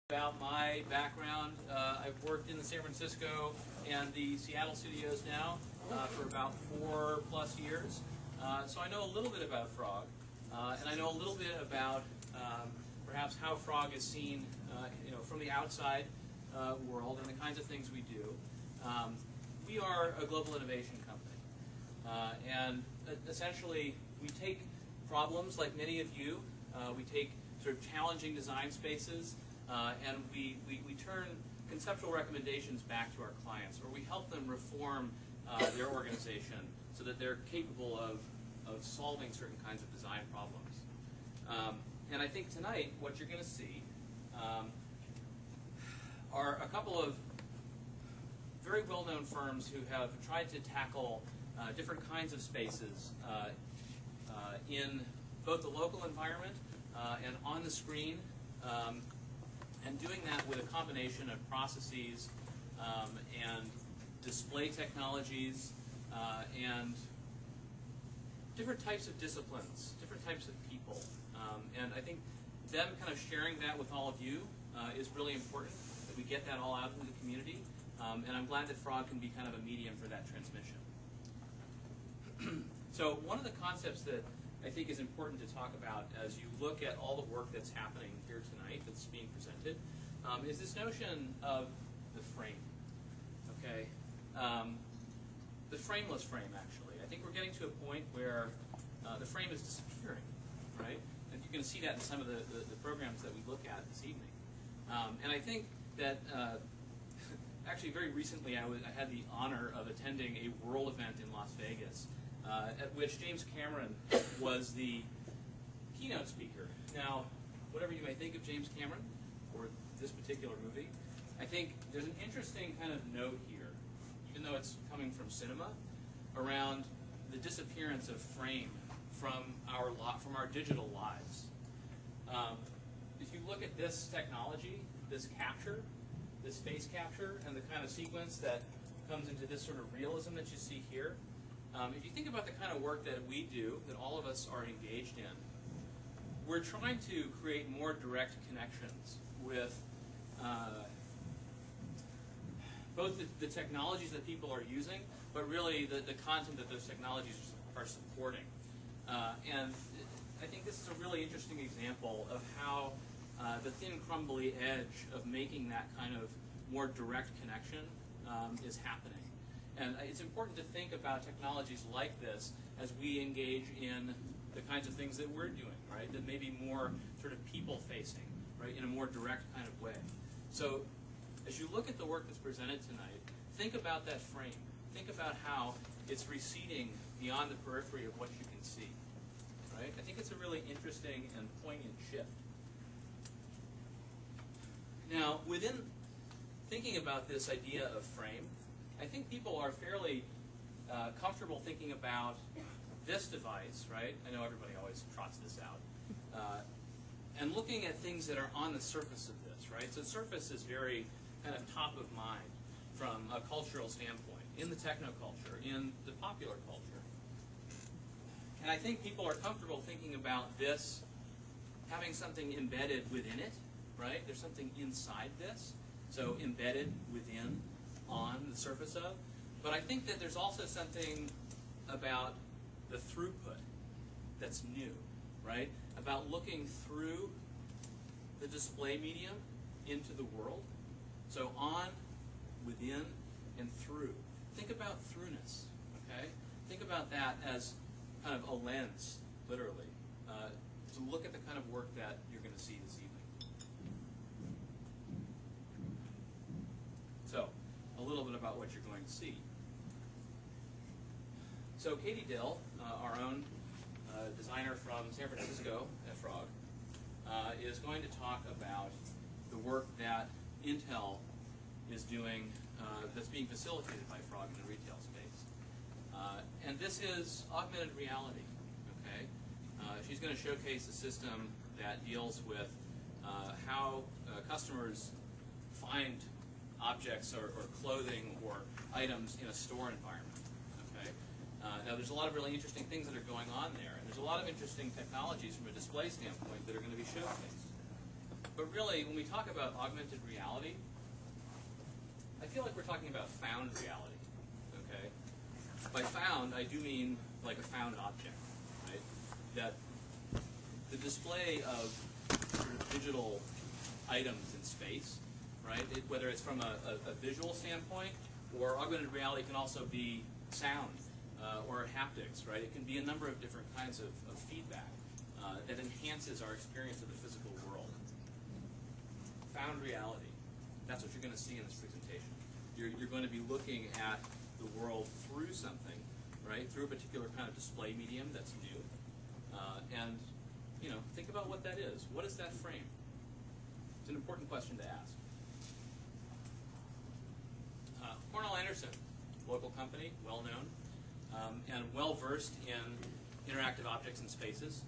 About my background, I've worked in the San Francisco and the Seattle studios now for about 4+ years. So I know a little bit about Frog, and I know a little bit about perhaps how Frog is seen from the outside world and the kinds of things we do. We are a global innovation company, and essentially we take problems like many of you, we take sort of challenging design spaces, and we turn conceptual recommendations back to our clients, or we help them reform their organization so that they're capable of solving certain kinds of design problems. And I think tonight what you're going to see are a couple of very well-known firms who have tried to tackle different kinds of spaces in both the local environment and on the screen. And doing that with a combination of processes and display technologies and different types of disciplines, different types of people. And I think them kind of sharing that with all of you is really important, that we get that all out into the community. And I'm glad that Frog can be kind of a medium for that transmission. So one of the concepts that I think is important to talk about as you look at all the work that's happening here tonight that's being presented is this notion of the frame. Okay, the frameless frame, actually. I think we're getting to a point where the frame is disappearing, right? And you're going to see that in some of the programs that we look at this evening. And I think that actually very recently I had the honor of attending a world event in Las Vegas at which James Cameron was the keynote speaker. Now, whatever you may think of James Cameron or this particular movie, I think there's an interesting kind of note here, even though it's coming from cinema, around the disappearance of frame from our digital lives. If you look at this technology, this capture, this face capture, and the kind of sequence that comes into this sort of realism that you see here, if you think about the kind of work that we do, that all of us are engaged in, we're trying to create more direct connections with both the technologies that people are using, but really the content that those technologies are supporting. And I think this is a really interesting example of how the thin, crumbly edge of making that kind of more direct connection is happening. And it's important to think about technologies like this as we engage in the kinds of things that we're doing, right? That may be more sort of people-facing, right? In a more direct kind of way. So as you look at the work that's presented tonight, think about that frame. Think about how it's receding beyond the periphery of what you can see, right? I think it's a really interesting and poignant shift. Now, within thinking about this idea of frame, I think people are fairly comfortable thinking about this device, right? I know everybody always trots this out. And looking at things that are on the surface of this, right? So surface is very kind of top of mind from a cultural standpoint, in the technoculture, in the popular culture. And I think people are comfortable thinking about this having something embedded within it, right? There's something inside this, so embedded within, on the surface of. But I think that there's also something about the throughput that's new, right? About looking through the display medium into the world. So on, within, and through. Think about throughness, okay? Think about that as kind of a lens, literally, to look at the kind of work that you're going to see this evening. So, a little bit about what you're going to see. So Katie Dill, our own designer from San Francisco at Frog, is going to talk about the work that Intel is doing that's being facilitated by Frog in the retail space. And this is augmented reality, okay? She's going to showcase a system that deals with how customers find objects or clothing or items in a store environment. Okay. Now there's a lot of really interesting things that are going on there, and there's a lot of interesting technologies from a display standpoint that are going to be showcased. But really, when we talk about augmented reality, I feel like we're talking about found reality. Okay? By found, I do mean like a found object, right? That the display of sort of digital items in space, right? Whether it's from a visual standpoint, or augmented reality can also be sound or haptics, right? It can be a number of different kinds of feedback that enhances our experience of the physical world. Found reality. That's what you're going to see in this presentation. You're going to be looking at the world through something, right? Through a particular kind of display medium that's new. And, you know, think about what that is. What is that frame? It's an important question to ask. Hornall Anderson, local company, well-known, and well-versed in interactive objects and spaces.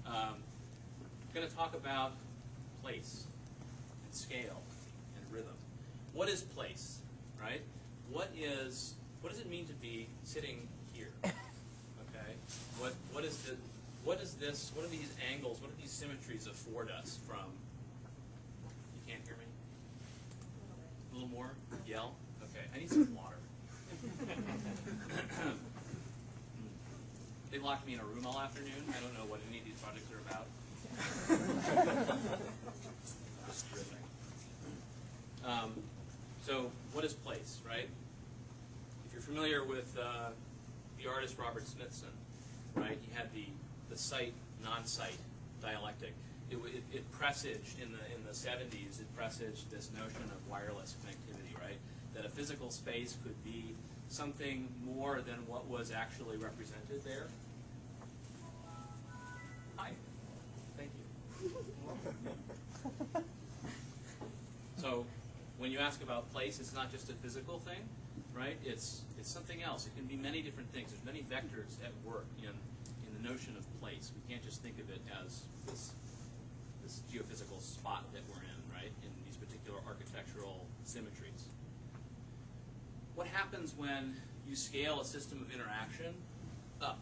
Going to talk about place and scale and rhythm. What is place, right? What does it mean to be sitting here? Okay. What is this? What are these angles? What do these symmetries afford us from? You can't hear me? A little more? Yell? Okay. I need some water. They locked me in a room all afternoon. I don't know what any of these projects are about. Just riffing. So, what is place, right? If you're familiar with the artist Robert Smithson, right? He had the sight, non-sight dialectic. It presaged in the 70s. It presaged this notion of wireless connectivity, right? That a physical space could be something more than what was actually represented there. Hi. Thank you. So, when you ask about place, it's not just a physical thing, right? It's something else. It can be many different things. There's many vectors at work in the notion of place. We can't just think of it as this geophysical spot that we're in, right? In these particular architectural symmetries. What happens when you scale a system of interaction up,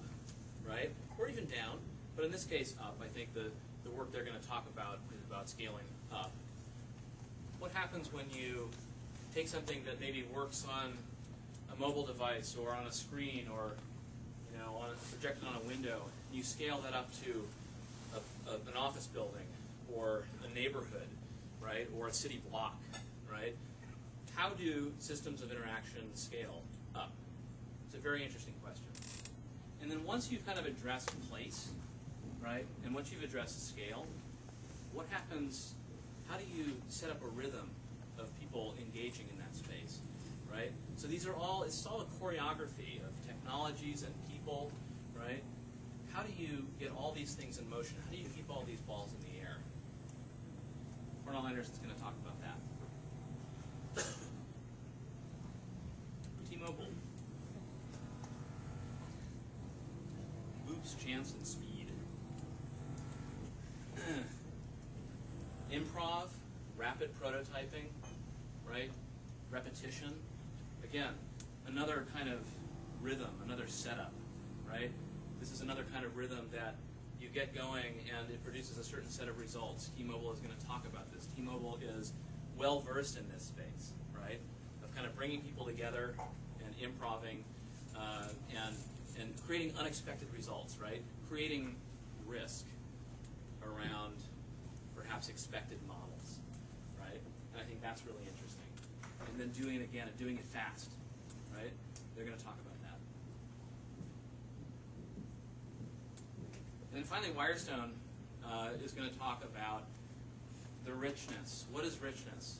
right? Or even down, but in this case up. I think the work they're going to talk about is about scaling up. What happens when you take something that maybe works on a mobile device or on a screen or projected on a window, and you scale that up to an office building or a neighborhood, right, or a city block, right? How do systems of interaction scale up? It's a very interesting question. And then once you've kind of addressed place, right, and once you've addressed scale, what happens? How do you set up a rhythm of people engaging in that space, right? So these are all, it's all a choreography of technologies and people, right? How do you get all these things in motion? How do you keep all these balls in the air? Hornall Anderson's going to talk about that. T-Mobile. Oops, chance, and speed. Improv, rapid prototyping, right? Repetition. Again, another kind of rhythm, another setup, right? This is another kind of rhythm that you get going and it produces a certain set of results. T-Mobile is going to talk about this. T-Mobile is well versed in this space, right? Of kind of bringing people together and improving and creating unexpected results, right? Creating risk around perhaps expected models, right? And I think that's really interesting. And then doing it again and doing it fast, right? They're going to talk about that. And then finally, Wirestone is going to talk about the richness. What is richness?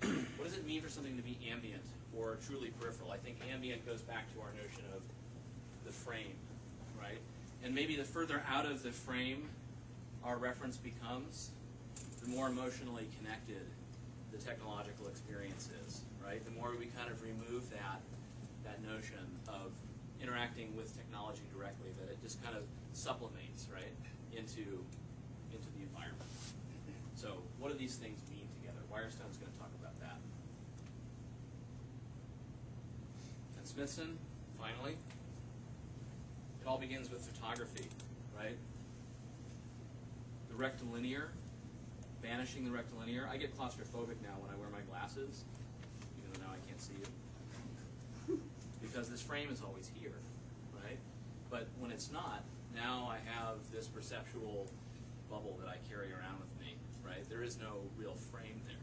What does it mean for something to be ambient or truly peripheral? I think ambient goes back to our notion of the frame, right? And maybe the further out of the frame our reference becomes, the more emotionally connected the technological experience is, right? The more we kind of remove that notion of interacting with technology directly, that it just kind of sublimates, right, into the environment. So what do these things mean together? Wirestone's going to talk about that. And Smithson, finally, it all begins with photography, right? The rectilinear banishing the rectilinear. I get claustrophobic now when I wear my glasses, even though now I can't see it, because this frame is always here, right? But when it's not, now I have this perceptual bubble that I carry around with me, right? There is no real frame there.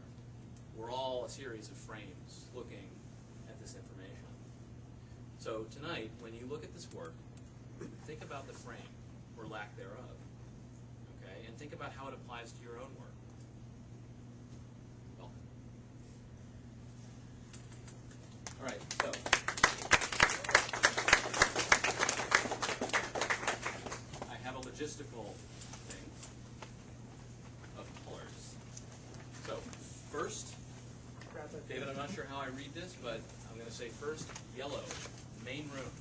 We're all a series of frames looking at this information. So tonight, when you look at this work, think about the frame, or lack thereof, okay? And think about how it applies to your own work. Welcome. All right, so I have a logistical thing of colors. So first, David, I'm not sure how I read this, but I'm going to say first, yellow, main room.